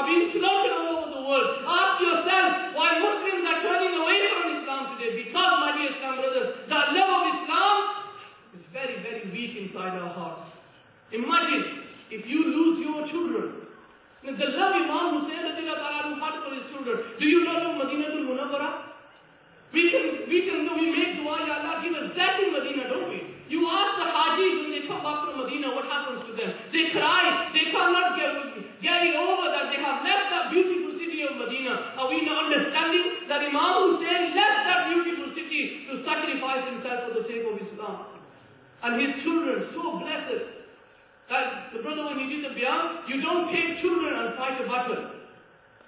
are being slaughtered all over the world. Ask yourself why Muslims are turning away from Islam today. Because, my dear Islam brothers, the love of Islam is very, very weak inside our hearts. Imagine if you lose your children. The love Imam Hussain had for his children. Do you know Madinatul Munawwara? We make dua, Ya Allah, give us that in Medina, don't we? You ask the Hajis when they come back from Medina, what happens to them? They cry. They cannot get over that they have left that beautiful city of Medina. Are we not understanding that Imam Hussain left that beautiful city to sacrifice himself for the sake of Islam? And his children, so blessed. That the brother, when he did the bayan, you don't take children and fight a battle.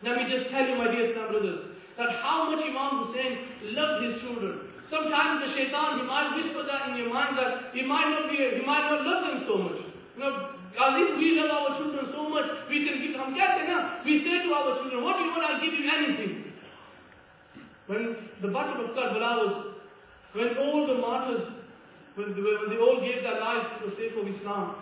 Let me just tell you, my dear Islam brothers, that how much Imam Hussain loved his children. Sometimes the shaitan, he might whisper that in your mind that he might not love them so much. You know, as if we love our children so much, we can give them. We say to our children, what do you want? I'll give you anything. When the battle of Karbala was, when all the martyrs, when they all gave their lives for the sake of Islam,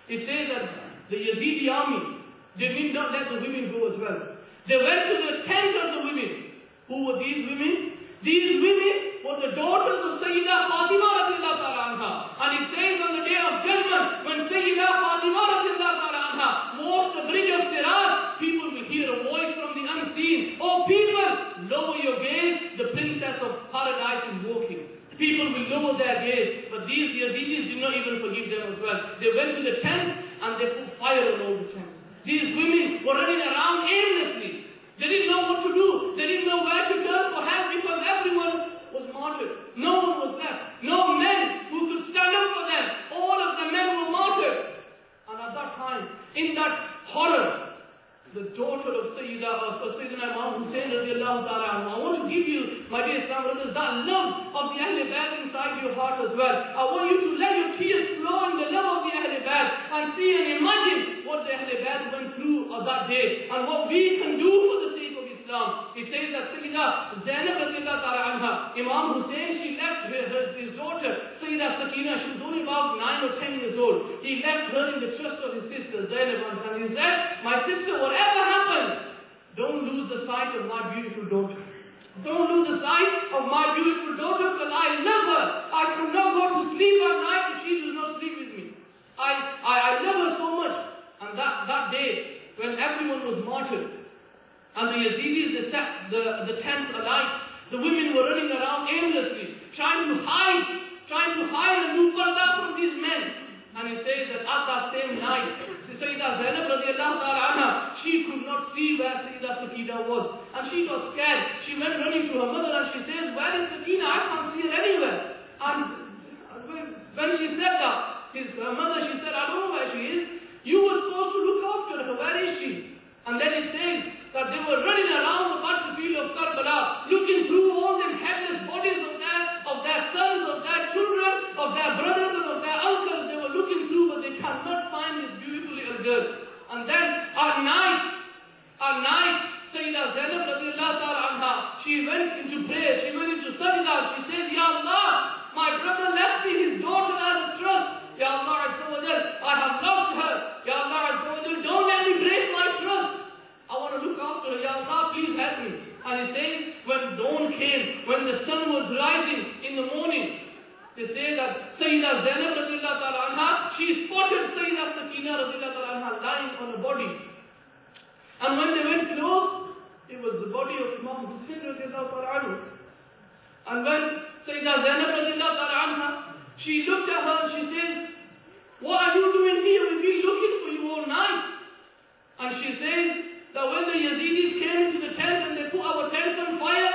it says that the Yazidi army, they did not let the women go as well. They went to the tent of the women. Who were these women? These women were the daughters of Sayyidah Fatima radiallahu ta'ala anha. And it says on the day of judgment, when Sayyidah Fatima radiallahu ta'ala anha walks the bridge of Sirat, people will hear a voice from the unseen. Oh people, lower your gaze, the princess of paradise is walking. People will lower their gaze. But these Yazidis did not even forgive them as well. They went to the tent and they put fire on all the tents. These women were running around aimlessly. They didn't know what to do. They didn't know where to turn for help because everyone was martyred. No one was left. No men who could stand up for them. All of the men were martyred. And at that time, in that horror, the daughter of Sayyidina Imam Hussain radiallahu ta'ala anhu, I want to give you, my dear Islam brothers, that love of the Ahl-e-Bayt inside your heart as well. I want you to let your tears flow in the love of the Ahl-e-Bayt and see and imagine what the Ahl-e-Bayt went through on that day and what we can do for the sake of Islam. It says that Sayyida Zainab radiallahu ta'ala anha, Imam Hussain, she left his daughter, Sayyida Sakina, she was only about 9 or 10 years old. He left her in the trust of his sister Zainab, and he said, my sister, whatever happens, don't lose the sight of my beautiful daughter. Don't lose the sight of my beautiful daughter because I love her. I cannot go to sleep at night if she does not sleep with me. I love her so much. And that day, when everyone was martyred, and the Yazidis, they set the tents alight, the women were running around aimlessly, trying to hide and do parda from these men. And it says that at that same night, Sayyidah Zainab radiallahu ta'ala anha, she could not see where Sayyidah Sakina was. And she got scared. She went running to her mother and she says, where is Sakina? I can't see her anywhere. And when she said that, her mother, she said, I don't know where she is. You were supposed to look after her. Where is she? And then it says that they were running around the battlefield of Karbala, looking through all them headless bodies of their sons, of their children, of their brothers and of their uncles. They were looking through, but they cannot find this beautiful little girl. And then at night, Sayyidah Zainab radiallahu ta'ala anha, she went into prayer, she went into sajda, she said, Ya Allah, my brother left me his daughter as a trust. Ya Allah, I have loved her. Ya Allah, don't let me break my trust. I want to look after her. Ya Allah, please help me. And it says, when dawn came, when the sun was rising in the morning, they say that Sayyidah Zainab radiallahu ta'ala anha, she spotted Sayyidah Sakina radiallahu ta'ala anha lying on a body. And when they went close, it was the body of Imam Hussain radiallahu ta'ala anhu. And when Sayyidah Zainab radiallahu ta'ala anha, she looked at her and she says, what are you doing here? We've been looking for you all night. And she says that when the Yazidis came into the tent and they put our tent on fire,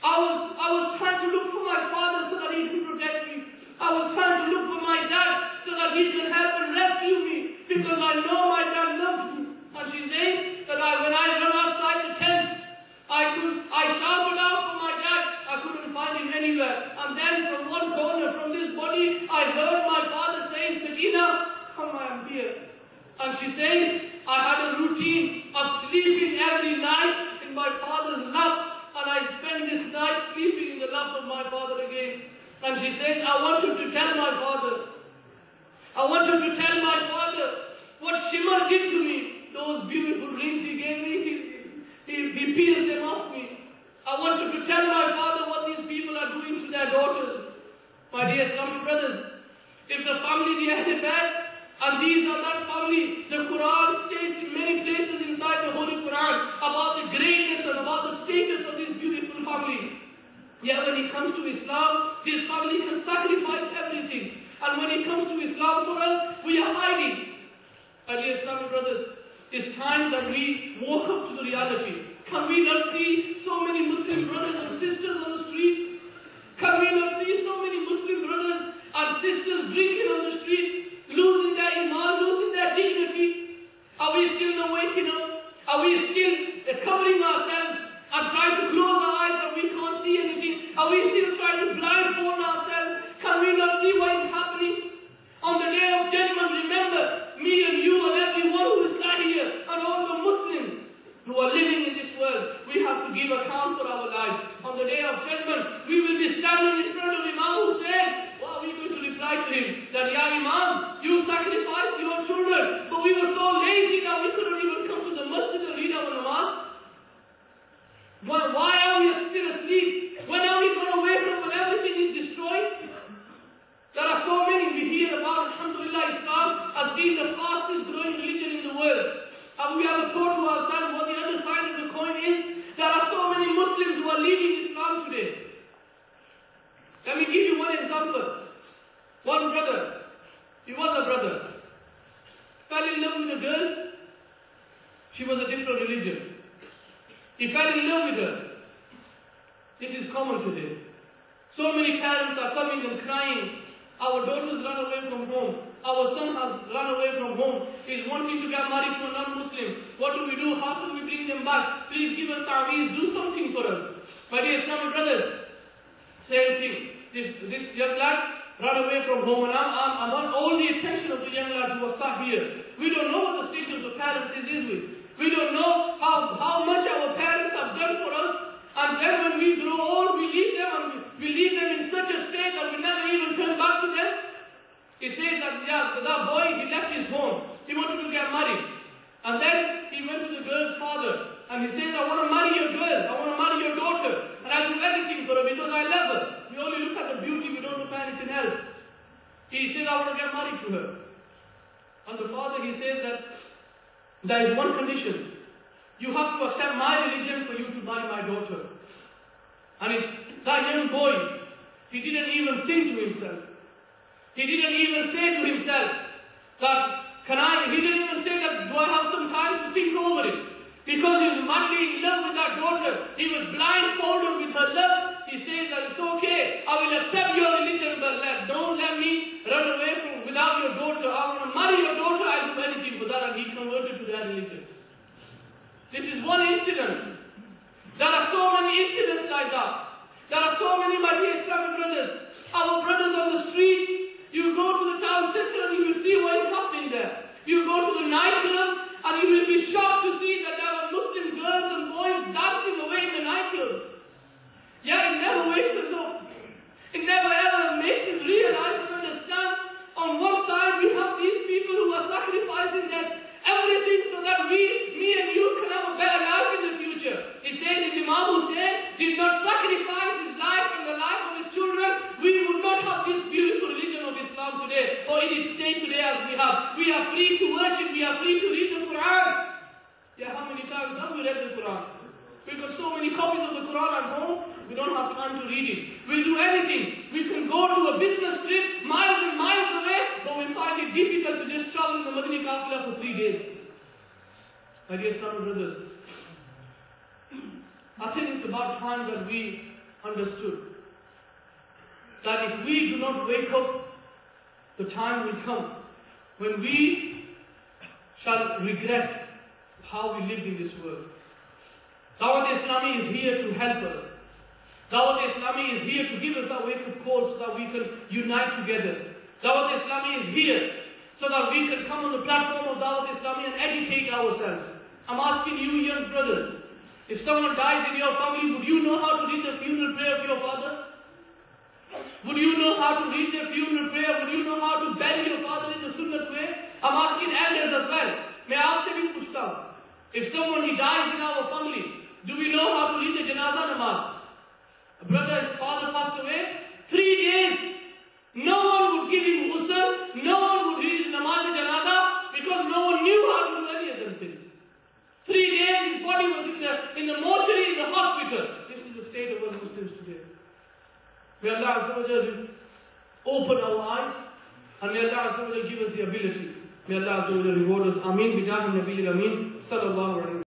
I was trying to look for my father so that he could protect me. I was trying to look for my dad so that he could help and rescue me because I know my dad loves me. And she says that when I ran outside the tent, I shouted out for my dad. I couldn't find him anywhere. And then from one corner from this body, I heard my father saying, Sakina, come, I am here. And she says, I had a routine of sleeping every night in my father's lap. And I spent this night sleeping in the lap of my father again. And she says, I want you to tell my father. I want you to tell my father what Shimar did to me. those beautiful rings he gave me, he peels them off me. I wanted to tell my father what these people are doing to their daughters. My dear Islamic brothers, if the family they had it bad, and these are not family, the Quran states in many places inside the Holy Quran about the greatness and about the status of this beautiful family. Yet when it comes to Islam, this family can sacrifice everything. And when it comes to Islam for us, we are hiding. My dear Islamic brothers, it's time that we woke up to the reality. Can we not see so many Muslim brothers and sisters on the streets? Can we not see so many Muslim brothers and sisters drinking on the streets, losing their iman, losing their dignity? Are we still not waking up? Are we still covering ourselves and trying to close our eyes and we can't see anything? Are we still trying to blindfold ourselves? Can we not see what is happening? On the day of judgment, remember, me and you and everyone who is sat here and all the Muslims who are living in this world, we have to give account for our lives. On the day of judgment, we will be standing in front of Imam Hussein. What are we going to reply to him? That, Ya Imam, you sacrificed your children, but we were so lazy that we couldn't even come to the masjid and read our namaz. Why are we still asleep? When are we going to wake up when everything is destroyed? There are so many we hear about. Alhamdulillah, Islam has been the fastest growing religion in the world. Have we ever thought to ourselves what the other side of the coin is? There are so many Muslims who are leaving Islam today. Let me give you one example. One brother, he was a brother, fell in love with a girl. She was a different religion. He fell in love with her. This is common today. So many parents are coming and crying. Our daughters run away from home. Our son has run away from home. He's wanting to get married to a non-Muslim. What do we do? How can we bring them back? Please give us Hafiz. Do something for us. My dear Islamic brothers, same thing. This young lad ran away from home, and I'm on all the attention of the young lad who was sat here. We don't know what the state of the parents is with. We don't know how much our parents have done for us. And then when we grow old, we leave them, and we leave them in such a state that we never even turn back to them. He says that, that boy, he left his home. He wanted to get married. And then he went to the girl's father. And he says, I want to marry your girl. I want to marry your daughter. And I'll do anything for her because I love her. We only look at the beauty, we don't look at anything else. He says, I want to get married to her. And the father, he says that there is one condition. You have to accept my religion for you to marry my daughter. And that young boy, he didn't even think to himself. He didn't even say to himself that, he didn't even say that, do I have some time to think over it? Because he was madly in love with that daughter. He was blindfolded with her love. He says that it's okay, I will accept your religion, but don't let me run away without your daughter. I want to marry your daughter, I'll do anything for that. And he converted to that religion. This is one incident. There are so many incidents like that. There are so many, my dear Islamic brothers. Our brothers on the street. You go to the town center and you will see what is happening there. You go to the nightclub and you will be shocked to see that there are Muslim girls and boys dancing away in the nightclub. Yeah, it never wakes us up. It never ever makes us realize and understand. On one side we have these people who are sacrificing their everything so that me and you can have a better life in the future. It says if Imam Hussein did not sacrifice his life and the life of his children, we would not have this beautiful religion of Islam today, or in its state today as we have. We are free to worship, we are free to read the Quran. Yeah, how many times have we read the Quran? We've got so many copies of the Quran at home, we don't have time to read it. We'll do anything. We can go to a business trip miles and miles away, but we find it difficult to just travel in the Madani Qafila for 3 days. My dear Islamic brothers, I think it's about time that we understood that if we do not wake up, the time will come when we shall regret how we lived in this world. Dawat-e-Islami is here to help us. Dawat-e-Islami is here to give us a wake-up call so that we can unite together. Dawat-e-Islami is here so that we can come on the platform of Dawat-e-Islami and educate ourselves. I'm asking you, young brothers, if someone dies in your family, would you know how to read the funeral prayer of your father? Would you know how to read the funeral prayer? Would you know how to bury your father in the Sunnat way? I'm asking elders as well. मैं आपसे भी पूछता हूँ, May Allah Azza wa Jalla open our eyes, and may Allah Azza wa Jalla give us the ability. May Allah Azza wa Jalla reward us. Ameen. Bijah Nabi Ameen. Sallallahu alayhi wa sallam.